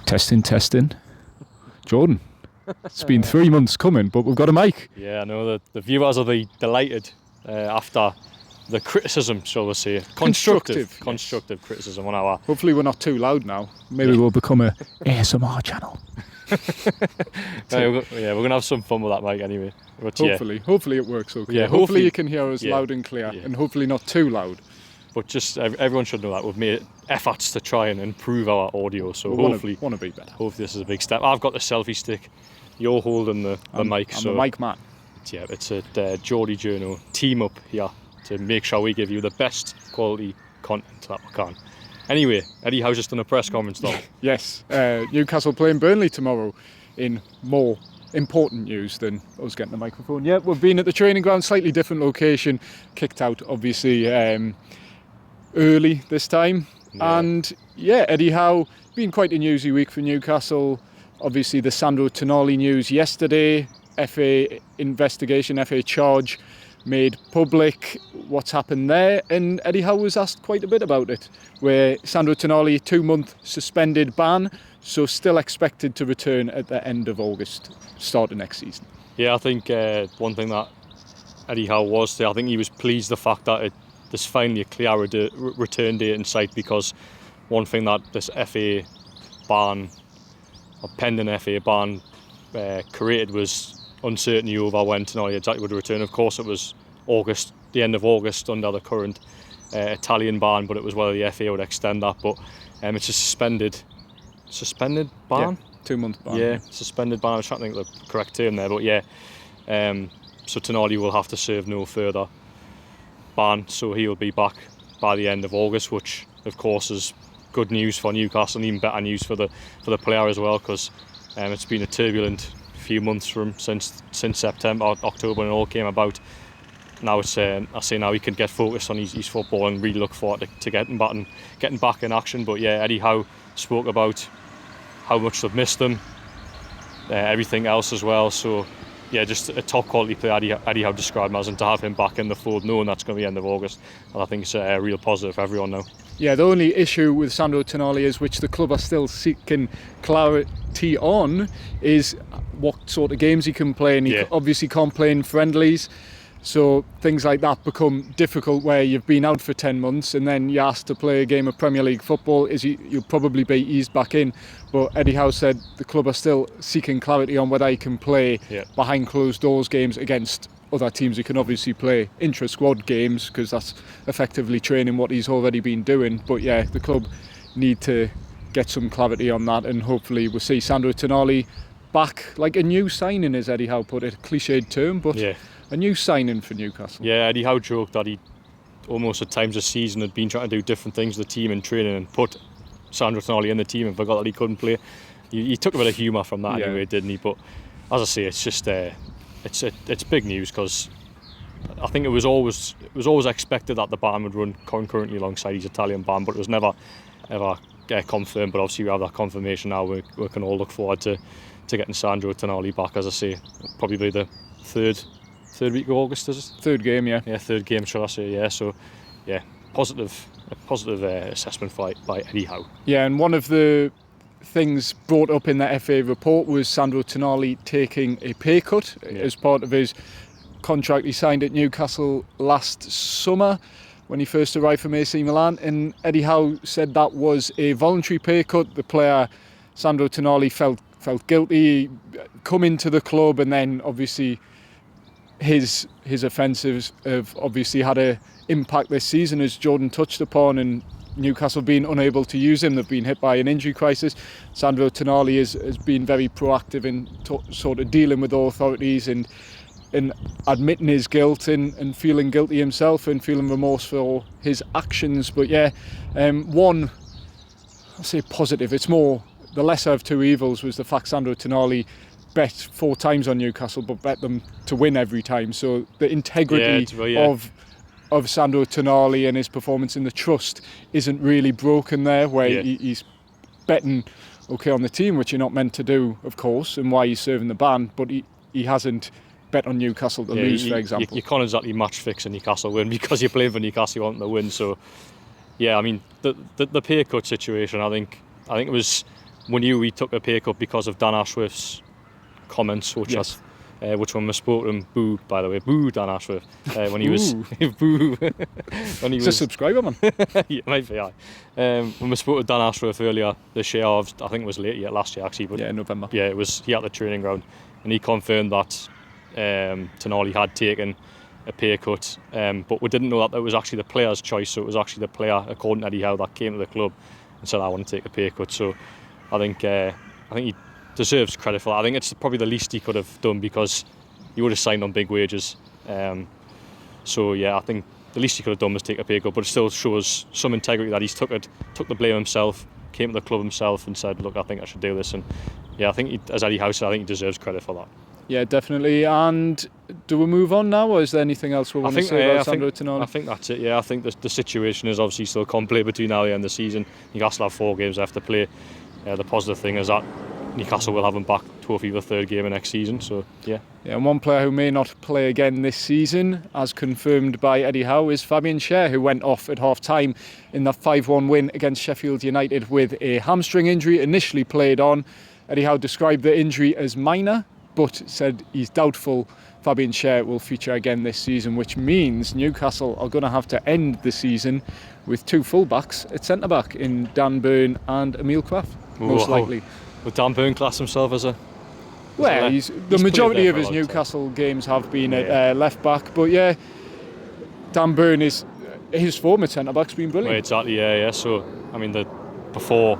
Testing. Jordan, it's been 3 months coming, but we've got a mic. Yeah, I know the viewers will be delighted after the criticism, shall we say. Constructive criticism on our... Hopefully we're not too loud now. Maybe we'll become a ASMR channel. We're going to have some fun with that mic anyway. But hopefully it works okay. Yeah, hopefully you can hear us loud and clear, and hopefully not too loud. But just everyone should know that we've made efforts to try and improve our audio. So hopefully want to be better. Hopefully this is a big step. I've got the selfie stick. You're holding the mic. I'm the mic man. It's a Geordie Journo team up here to make sure we give you the best quality content that we can. Anyway, Eddie Howe's just done a press conference though. Yes, Newcastle playing Burnley tomorrow in more important news than us getting the microphone. Yeah, we've been at the training ground, slightly different location, kicked out obviously early this time. Yeah. And yeah, Eddie Howe, been quite a newsy week for Newcastle. Obviously the Sandro Tonali news yesterday, FA investigation, FA charge made public, what's happened there, and Eddie Howe was asked quite a bit about it, where Sandro Tonali, 2-month suspended ban, so still expected to return at the end of August, start of next season. Yeah, I think one thing that Eddie Howe was there, I think he was pleased the fact that there's finally a clear return date in sight, because one thing that this FA ban, or pending FA ban, created was uncertainty over when Tonali exactly would return. Of course it was August, the end of August under the current Italian ban, but it was whether the FA would extend that. But it's a suspended ban? Yeah, 2-month ban. Yeah, suspended ban. I was trying to think of the correct term there, but yeah. So Tonali will have to serve no further ban, so he will be back by the end of August, which of course is good news for Newcastle and even better news for the player as well, because it's been a turbulent few months since September or October when it all came about. Now it's now he can get focused on his football and really look forward to getting back in action. But yeah, Eddie Howe spoke about how much they've missed him, everything else as well. So yeah, just a top quality player Eddie Howe described him as, and to have him back in the fold, knowing that's going to be the end of August, and I think it's a real positive for everyone now. Yeah, the only issue with Sandro Tonali is, which the club are still seeking clarity on, is what sort of games he can play, and he obviously can't play in friendlies. So things like that become difficult, where you've been out for 10 months and then you're asked to play a game of Premier League football. You'll probably be eased back in. But Eddie Howe said the club are still seeking clarity on whether he can play behind closed doors games against other teams. He can obviously play intra-squad games, because that's effectively training what he's already been doing. But yeah, the club need to get some clarity on that, and hopefully we'll see Sandro Tonali back, like a new signing, as Eddie Howe put it, cliched term, but a new signing for Newcastle. Yeah, Eddie Howe joked that he almost at times this season had been trying to do different things with the team in training and put Sandro Tonali in the team and forgot that he couldn't play. He took a bit of humour from that anyway, didn't he? But as I say, it's just it's big news, because I think it was always expected that the ban would run concurrently alongside his Italian ban, but it was never ever confirmed. But obviously we have that confirmation now. We can all look forward to getting Sandro Tonali back. As I say, probably be the third week of August, is it? Third game, yeah. Yeah, third game, shall I say? Yeah. So, yeah, positive assessment by Eddie Howe. Yeah, and one of the things brought up in the FA report was Sandro Tonali taking a pay cut as part of his contract he signed at Newcastle last summer when he first arrived from AC Milan. And Eddie Howe said that was a voluntary pay cut. The player, Sandro Tonali, felt guilty coming to the club, and then obviously his offences have obviously had an impact this season, as Jordan touched upon, and Newcastle being unable to use him. They've been hit by an injury crisis. Sandro Tonali has been very proactive in sort of dealing with authorities and admitting his guilt and feeling guilty himself and feeling remorse for his actions. But yeah, one, I'll say positive, it's more the lesser of two evils, was the fact Sandro Tonali bet 4 times on Newcastle, but bet them to win every time. So the integrity of Sandro Tonali and his performance in the trust isn't really broken there, where he's betting on the team, which you're not meant to do, of course, and why he's serving the ban, but he hasn't bet on Newcastle to lose, for example. You can't exactly match fix a Newcastle win, because you're playing for Newcastle, you want them to win. So yeah, I mean the pay cut situation, I think it was we knew he took a pay cut because of Dan Ashworth's comments, which Yes. which when we spoke to him, boo, by the way, boo Dan Ashworth, when he was boo when he It's was a subscriber, man. yeah, maybe, yeah. When we spoke to Dan Ashworth earlier this year, I think it was last year actually, but Yeah, November. yeah, it was he at the training ground, and he confirmed that Tonali had taken a pay cut, but we didn't know that it was actually the player's choice. So it was actually the player, according to Eddie Howe, that came to the club and said, "I want to take a pay cut." So I think he deserves credit for that. I think it's probably the least he could have done, because he would have signed on big wages. So yeah, I think the least he could have done was take a pay cut, but it still shows some integrity that he's took the blame himself, came to the club himself and said, "Look, I think I should do this." And yeah, I think as Eddie Howe said, I think he deserves credit for that. Yeah, definitely. And do we move on now, or is there anything else we want to say about Sandro Tonali? I think that's it. Yeah, I think the situation is obviously still complex between now and the end of the season. Newcastle have 4 games left to play. The positive thing is that Newcastle will have him back to hopefully the 3rd game of next season. So yeah. Yeah, and one player who may not play again this season, as confirmed by Eddie Howe, is Fabian Schär, who went off at half-time in the 5-1 win against Sheffield United with a hamstring injury. Initially played on. Eddie Howe described the injury as minor, but said he's doubtful Fabian Schär will feature again this season, which means Newcastle are going to have to end the season with 2 full-backs at centre-back in Dan Burn and Emil Kraft, most likely. Would Dan Burn class himself as a... Well, the majority of his Newcastle games have been at left-back, but yeah, Dan Burn his form at centre-back's been brilliant. Well, exactly, yeah. So, I mean, before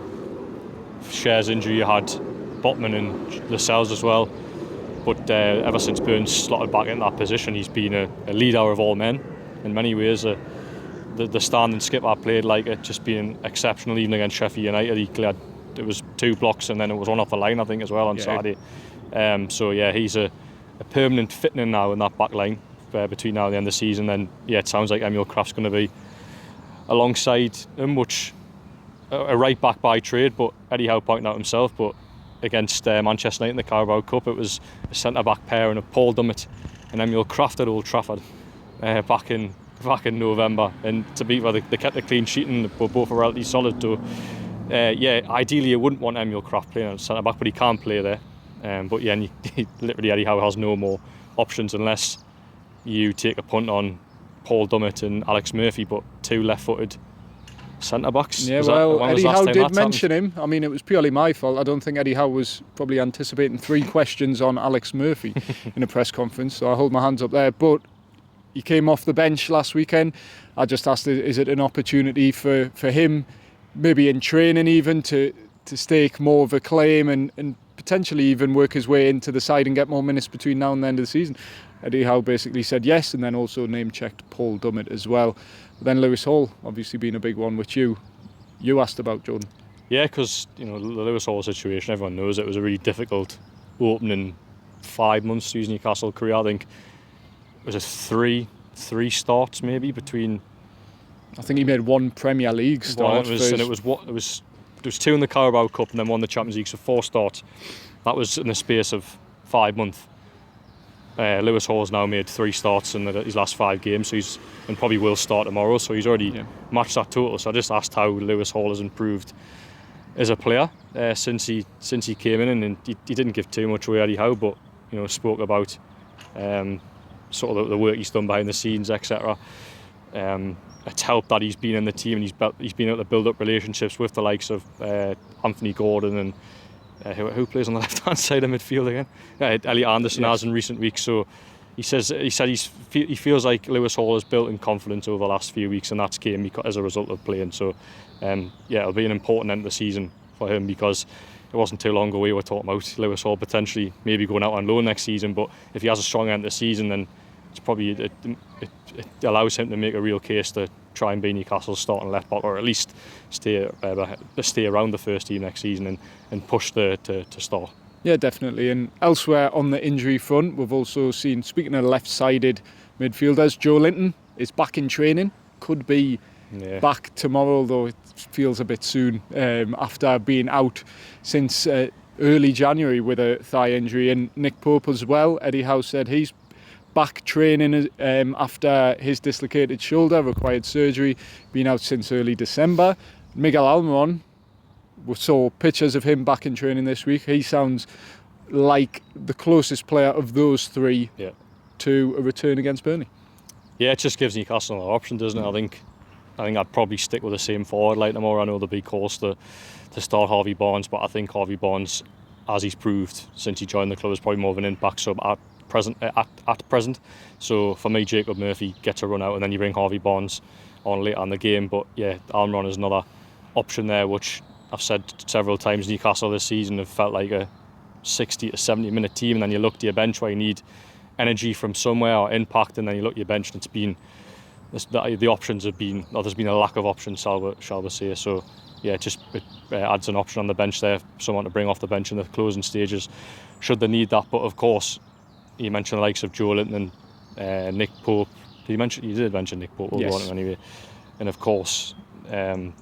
Schär's injury, you had Botman and Lascelles as well. But ever since Burns slotted back in that position, he's been a leader of all men in many ways. The standing skipper played like it, just being exceptional. Even against Sheffield United, he cleared, it was 2 blocks and then it was 1 off the line, I think, as well on Saturday. So yeah, he's a permanent fitting now in that back line between now and the end of the season. Then yeah, it sounds like Emil Kraft's going to be alongside him, which a right back by trade, but Eddie Howe pointed out himself, but against Manchester United in the Carabao Cup, it was a centre-back pairing of Paul Dummett and Emil Kraft at Old Trafford back in November, and to be fair, they kept a clean sheet and were both relatively solid. So yeah, ideally you wouldn't want Emil Kraft playing at centre-back, but he can play there. But yeah, and literally Eddie Howe has no more options unless you take a punt on Paul Dummett and Alex Murphy, but 2 left-footed centre-backs. Yeah, well, Eddie Howe did mention him. I mean, it was purely my fault. I don't think Eddie Howe was probably anticipating 3 questions on Alex Murphy in a press conference, so I hold my hands up there. But he came off the bench last weekend. I just asked, is it an opportunity for him, maybe in training even, to stake more of a claim and potentially even work his way into the side and get more minutes between now and the end of the season? Eddie Howe basically said yes, and then also name-checked Paul Dummett as well. But then Lewis Hall obviously being a big one, which you asked about, Jordan. Yeah, because the Lewis Hall situation, everyone knows it was a really difficult opening 5 months to his Newcastle career. I think it was three starts maybe between. I think he made 1 Premier League start. It was 2 in the Carabao Cup and then 1 in the Champions League, so 4 starts. That was in the space of 5 months. Lewis Hall's now made 3 starts in his last 5 games, so and probably will start tomorrow. So he's already matched that total. So I just asked how Lewis Hall has improved as a player since he came in, and he didn't give too much away, Eddie Howe, but spoke about sort of the work he's done behind the scenes, etc. It's helped that he's been in the team and he's been able to build up relationships with the likes of Anthony Gordon and who plays on the left-hand side of midfield again? Elliot Anderson has in recent weeks. So he said he feels like Lewis Hall has built in confidence over the last few weeks, and that's came as a result of playing. So it'll be an important end of the season for him, because it wasn't too long ago we were talking about Lewis Hall potentially maybe going out on loan next season. But if he has a strong end of the season, then it's probably it allows him to make a real case to try and be Newcastle's starting left back, or at least stay around the first team next season and push to start. Yeah, definitely. And elsewhere on the injury front, we've also seen, speaking of left-sided midfielders, Joe Linton is back in training. Could be back tomorrow, though it feels a bit soon, after being out since early January with a thigh injury. And Nick Pope as well, Eddie Howe said he's back training after his dislocated shoulder, required surgery, been out since early December. Miguel Almiron we saw pictures of him back in training this week. He sounds like the closest player of those three to a return against Burnley. Yeah, it just gives Newcastle another option, doesn't it? I think I'd probably stick with the same forward line tomorrow. I know there'll be calls to start Harvey Barnes, but I think Harvey Barnes, as he's proved since he joined the club, is probably more of an impact sub at present. So for me, Jacob Murphy gets a run out, and then you bring Harvey Barnes on later in the game. But yeah, Almiron is another option there, which I've said several times. Newcastle this season have felt like a 60 to 70 minute team, and then you look to your bench where you need energy from somewhere or impact, and then you look at your bench and it's been the options have been, or there's been a lack of options, shall we say. So yeah, it adds an option on the bench there, someone to bring off the bench in the closing stages should they need that. But of course, you mentioned the likes of Joe Linton and Nick Pope. You did mention Nick Pope. We'll go on to him anyway. And of course, there's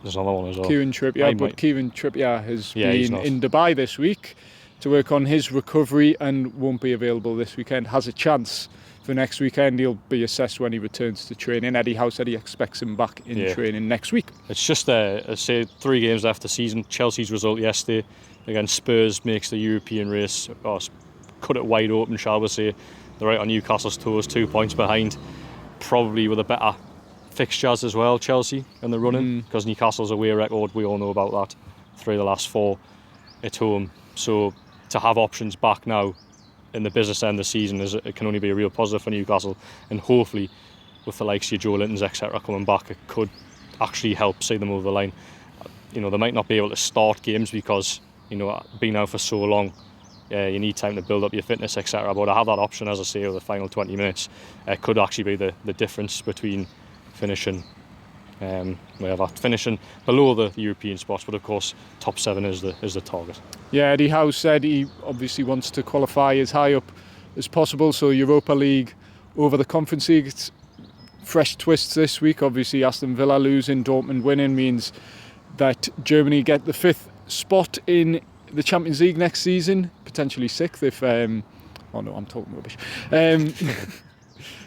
another one as well, Kieran Trippier. But Kieran Trippier has been in Dubai this week to work on his recovery and won't be available this weekend. Has a chance for next weekend. He'll be assessed when he returns to training. Eddie Howe said he expects him back in training next week. It's just, I say, 3 games left the season. Chelsea's result yesterday against Spurs makes the European race, cut it wide open, shall we say. They're right on Newcastle's toes, 2 points behind. Probably with a better fixtures as well, Chelsea, in the running, because Newcastle's away record, we all know about that. 3 of the last 4 at home. So to have options back now in the business end of the season, it can only be a real positive for Newcastle, and hopefully with the likes of Joe Linton's etc. coming back, it could actually help see them over the line. They might not be able to start games because being out for so long, you need time to build up your fitness etc. But to have that option, as I say, over the final 20 minutes, could actually be the difference between finishing below the European spots, but of course top 7 is the target. Yeah, Eddie Howe said he obviously wants to qualify as high up as possible, so Europa League over the Conference League. It's fresh twists this week. Obviously Aston Villa losing, Dortmund winning means that Germany get the 5th spot in the Champions League next season, potentially 6th if I'm talking rubbish.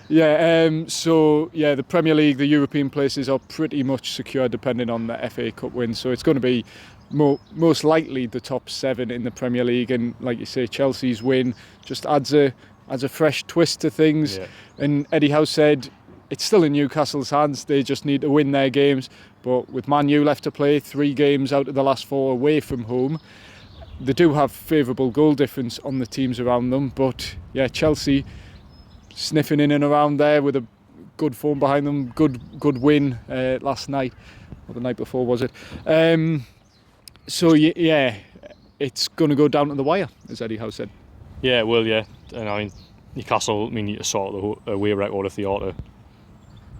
The Premier League, the European places are pretty much secure depending on the FA Cup win. So it's going to be most likely the top 7 in the Premier League. And like you say, Chelsea's win just adds a fresh twist to things. Yeah. And Eddie Howe said it's still in Newcastle's hands. They just need to win their games. But with Man U left to play, 3 games out of the last 4 away from home, they do have favourable goal difference on the teams around them. But yeah, Chelsea sniffing in and around there with a good form behind them, good win last night, or the night before was it. It's going to go down to the wire, as Eddie Howe said. Yeah, it will, yeah. And I mean, Newcastle need to sort the away record if they ought to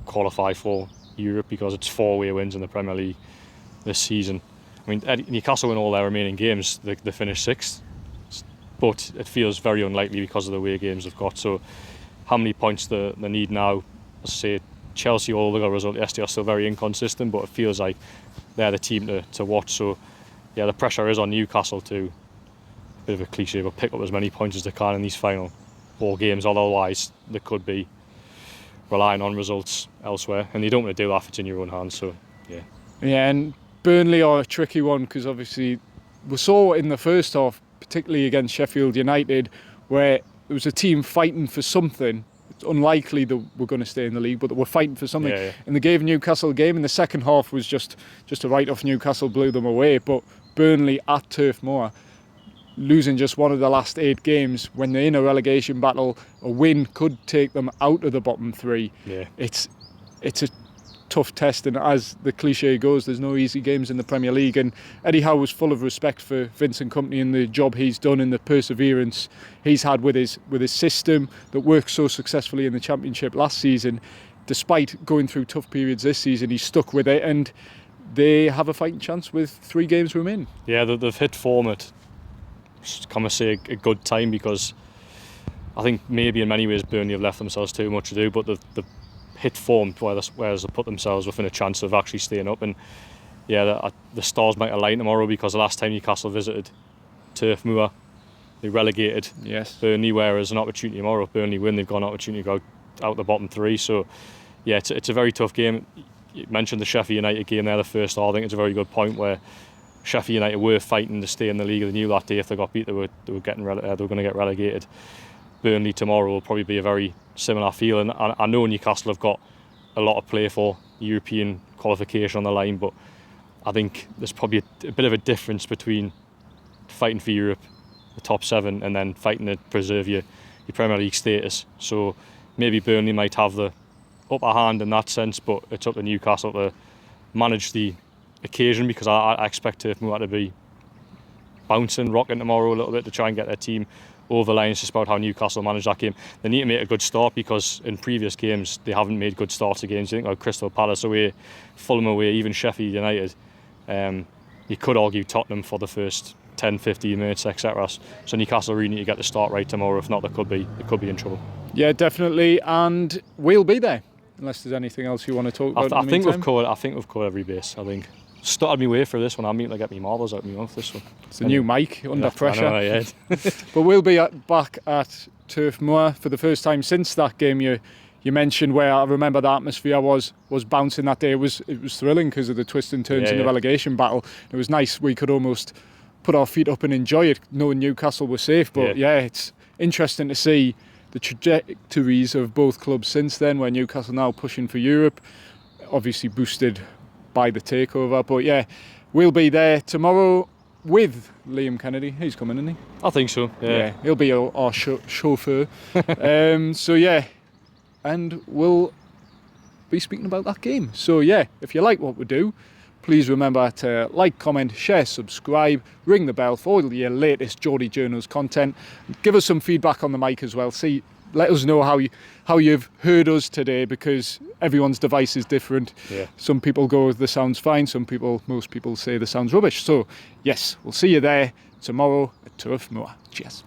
qualify for Europe, because it's 4 away wins in the Premier League this season. I mean, Newcastle win all their remaining games, they finish 6th, but it feels very unlikely because of the away games they've got. So how many points they need now? As I say, Chelsea, although they got a result yesterday, are still very inconsistent, but it feels like they're the team to watch. So yeah, the pressure is on Newcastle to, bit of a cliche, but pick up as many points as they can in these final 4 games. Otherwise, they could be relying on results elsewhere, and you don't want to do that if it's in your own hands. So yeah. Yeah, and Burnley are a tricky one, because obviously we saw in the first half, particularly against Sheffield United, where there was a team fighting for something. It's unlikely that we're going to stay in the league, but that we're fighting for something. Yeah. And they gave Newcastle a game, and the second half was just a write-off. Newcastle blew them away. But Burnley at Turf Moor, losing just one of the last 8 games, when they're in a relegation battle, a win could take them out of the bottom 3. Yeah. It's a tough test, and as the cliche goes, there's no easy games in the Premier League. And Eddie Howe was full of respect for Vincent Kompany and the job he's done and the perseverance he's had with his system that worked so successfully in the Championship last season. Despite going through tough periods this season, he's stuck with it, and they have a fighting chance with 3 games remaining. Yeah, they've hit form at, can I say, a good time, because I think maybe in many ways Burnley have left themselves too much to do, but they've hit form whereas they put themselves within a chance of actually staying up. And yeah, the stars might align tomorrow, because the last time Newcastle visited Turf Moor, they relegated Burnley, whereas an opportunity tomorrow, if Burnley win, they've got an opportunity to go out the bottom 3. So yeah, it's a very tough game. You mentioned the Sheffield United game there, the first half. I think it's a very good point, where Sheffield United were fighting to stay in the league. They knew that day if they got beat, they were going to get relegated. Burnley tomorrow will probably be a very similar feeling. I know Newcastle have got a lot to play for, European qualification on the line, but I think there's probably a bit of a difference between fighting for Europe, the top 7, and then fighting to preserve your Premier League status. So maybe Burnley might have the upper hand in that sense, but it's up to Newcastle to manage the occasion, because I expect Turf Moor to be bouncing, rocking tomorrow a little bit to try and get their team over the line. It's just about how Newcastle manage that game. They need to make a good start, because in previous games they haven't made good starts to games. You think of Crystal Palace away, Fulham away, even Sheffield United. You could argue Tottenham for the first 10-15 minutes, etc. So Newcastle really need to get the start right tomorrow. If not, they could be in trouble. Yeah, definitely, and we'll be there. Unless there's anything else you want to talk about. I think we've covered every base. I think started me way for this one. I'm meaning to get me marbles out of my mouth this one. It's a new mic under pressure. I know, yeah. But we'll be back at Turf Moor for the first time since that game you mentioned, where I remember the atmosphere was bouncing that day. It was thrilling because of the twists and turns in the relegation battle. It was nice. We could almost put our feet up and enjoy it, knowing Newcastle was safe. But it's interesting to see the trajectories of both clubs since then, where Newcastle now pushing for Europe, obviously boosted by the takeover. But we'll be there tomorrow with Liam Kennedy. He's coming, isn't he? I think so. Yeah, he'll be our chauffeur. And we'll be speaking about that game. So if you like what we do, please remember to like, comment, share, subscribe, ring the bell for all your latest Geordie Journals content. Give us some feedback on the mic as well. Let us know how you've heard us today, because everyone's device is different. Yeah. Some people go, the sound's fine. Most people say the sound's rubbish. So yes, we'll see you there tomorrow at Turf Moor. Cheers.